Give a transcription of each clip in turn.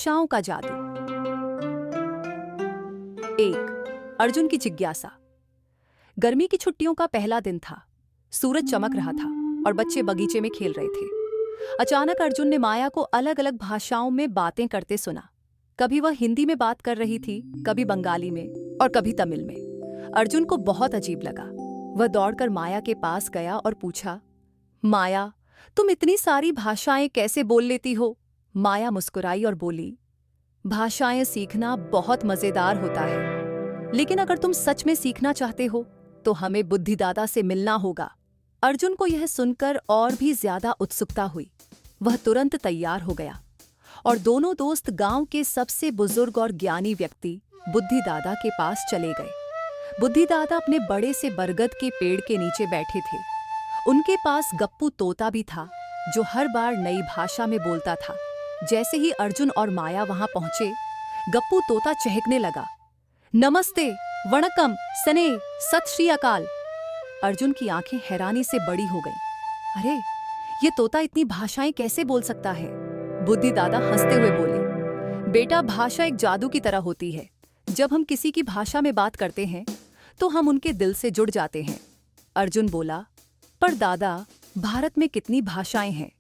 भाषाओं का जादू। एक, अर्जुन की जिज्ञासा। गर्मी की छुट्टियों का पहला दिन था। सूरज चमक रहा था और बच्चे बगीचे में खेल रहे थे। अचानक अर्जुन ने माया को अलग अलग भाषाओं में बातें करते सुना। कभी वह हिंदी में बात कर रही थी, कभी बंगाली में और कभी तमिल में। अर्जुन को बहुत अजीब लगा। वह दौड़कर माया के पास गया और पूछा, माया, तुम इतनी सारी भाषाएं कैसे बोल लेती हो? माया मुस्कुराई और बोली, भाषाएं सीखना बहुत मजेदार होता है, लेकिन अगर तुम सच में सीखना चाहते हो तो हमें बुद्धिदाता से मिलना होगा। अर्जुन को यह सुनकर और भी ज्यादा उत्सुकता हुई। वह तुरंत तैयार हो गया और दोनों दोस्त गांव के सबसे बुजुर्ग और ज्ञानी व्यक्ति बुद्धिदाता के पास चले गए। बुद्धिदाता अपने बड़े से बरगद के पेड़ के नीचे बैठे थे। उनके पास गप्पू तोता भी था, जो हर बार नई भाषा में बोलता था। जैसे ही अर्जुन और माया वहां पहुंचे, गप्पू तोता चहकने लगा। नमस्ते, वणक्कम, सने, सत श्री अकाल। अर्जुन की आंखें हैरानी से बड़ी हो गईं। अरे, ये तोता इतनी भाषाएं कैसे बोल सकता है? बुद्धिदाता हंसते हुए बोले, बेटा, भाषा एक जादू की तरह होती है। जब हम किसी की भाषा में बात करते हैं तो हम उनके दिल से जुड़ जाते हैं। अर्जुन बोला, पर दादा, भारत में कितनी भाषाएं हैं?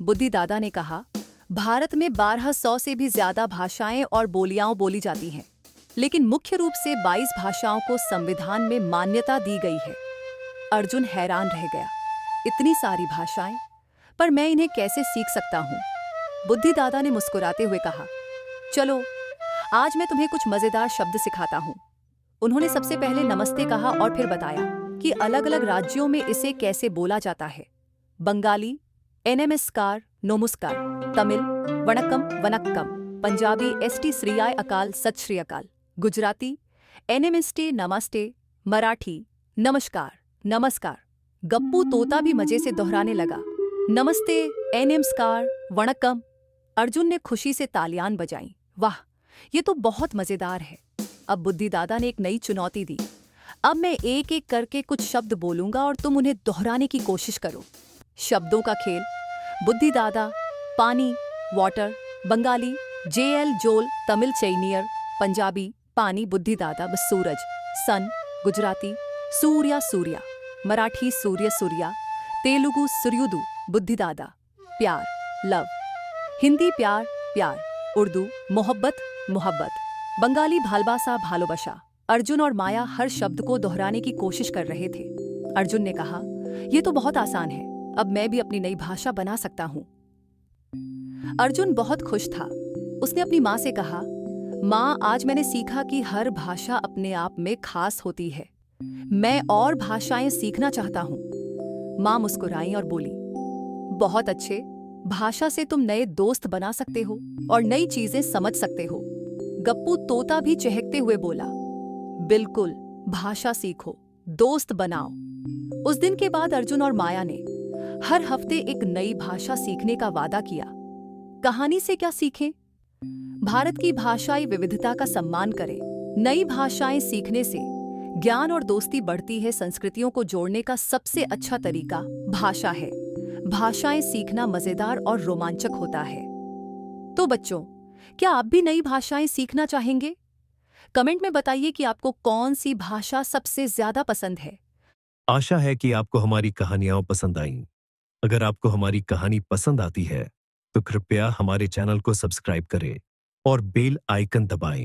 बुद्धिदाता ने कहा, भारत में 1200 से भी ज्यादा भाषाएं और बोलियां बोली जाती हैं, लेकिन मुख्य रूप से 22 भाषाओं को संविधान में मान्यता दी गई है। अर्जुन हैरान रह गया, इतनी सारी भाषाएं, पर मैं इन्हें कैसे सीख सकता हूँ? बुद्धिदाता ने मुस्कुराते हुए कहा, चलो, आज मैं तुम्हें कुछ मजेदार शब्द सिखाता हूँ। उन्होंने सबसे पहले नमस्ते कहा और फिर बताया कि अलग अलग राज्यों में इसे कैसे बोला जाता है। बंगाली, एनमस्कार, नमस्कार। तमिल, वणक्कम, वनक्कम। पंजाबी, एसटी श्रीयाय अकाल, सत श्री अकाल। गुजराती, एनमस्ते, नमस्ते। मराठी, नमस्कार, नमस्कार। गप्पू तोता भी मजे से दोहराने लगा, नमस्ते, एनमस्कार, वणक्कम। अर्जुन ने खुशी से तालियां बजाईं। वाह, ये तो बहुत मजेदार है। अब बुद्धिदाता ने एक नई चुनौती दी। अब मैं एक एक करके कुछ शब्द बोलूंगा और तुम उन्हें दोहराने की कोशिश करो। शब्दों का खेल। बुद्धिदाता, पानी, वाटर। बंगाली, जेल, जोल। तमिल, चैनियर। पंजाबी, पानी। बुद्धिदाता, बस सूरज, सन। गुजराती, सूर्या, सूर्या। मराठी, सूर्य, सूर्या। तेलुगु, सूर्युदु। बुद्धिदाता, प्यार, लव। हिंदी, प्यार, प्यार। उर्दू, मोहब्बत, मोहब्बत। बंगाली, भालबासा, भालोबाशा। अर्जुन और माया हर शब्द को दोहराने की कोशिश कर रहे थे। अर्जुन ने कहा, यह तो बहुत आसान है, अब मैं भी अपनी नई भाषा बना सकता हूँ। अर्जुन बहुत खुश था। उसने अपनी माँ से कहा, माँ, आज मैंने सीखा कि हर भाषा अपने आप में खास होती है। मैं और भाषाएं सीखना चाहता हूँ। माँ मुस्कुराई और बोली, बहुत अच्छे, भाषा से तुम नए दोस्त बना सकते हो और नई चीजें समझ सकते हो। गप्पू तोता भी चहकते हुए बोला, बिल्कुल, भाषा सीखो, दोस्त बनाओ। उस दिन के बाद अर्जुन और माया ने हर हफ्ते एक नई भाषा सीखने का वादा किया। कहानी से क्या सीखें? भारत की भाषाई विविधता का सम्मान करें। नई भाषाएं सीखने से ज्ञान और दोस्ती बढ़ती है। संस्कृतियों को जोड़ने का सबसे अच्छा तरीका भाषा है। भाषाएं सीखना मजेदार और रोमांचक होता है। तो बच्चों, क्या आप भी नई भाषाएं सीखना चाहेंगे? कमेंट में बताइए कि आपको कौन सी भाषा सबसे ज्यादा पसंद है। आशा है कि आपको हमारी कहानियां पसंद आईं। अगर आपको हमारी कहानी पसंद आती है तो कृपया हमारे चैनल को सब्सक्राइब करें और बेल आइकन दबाएं।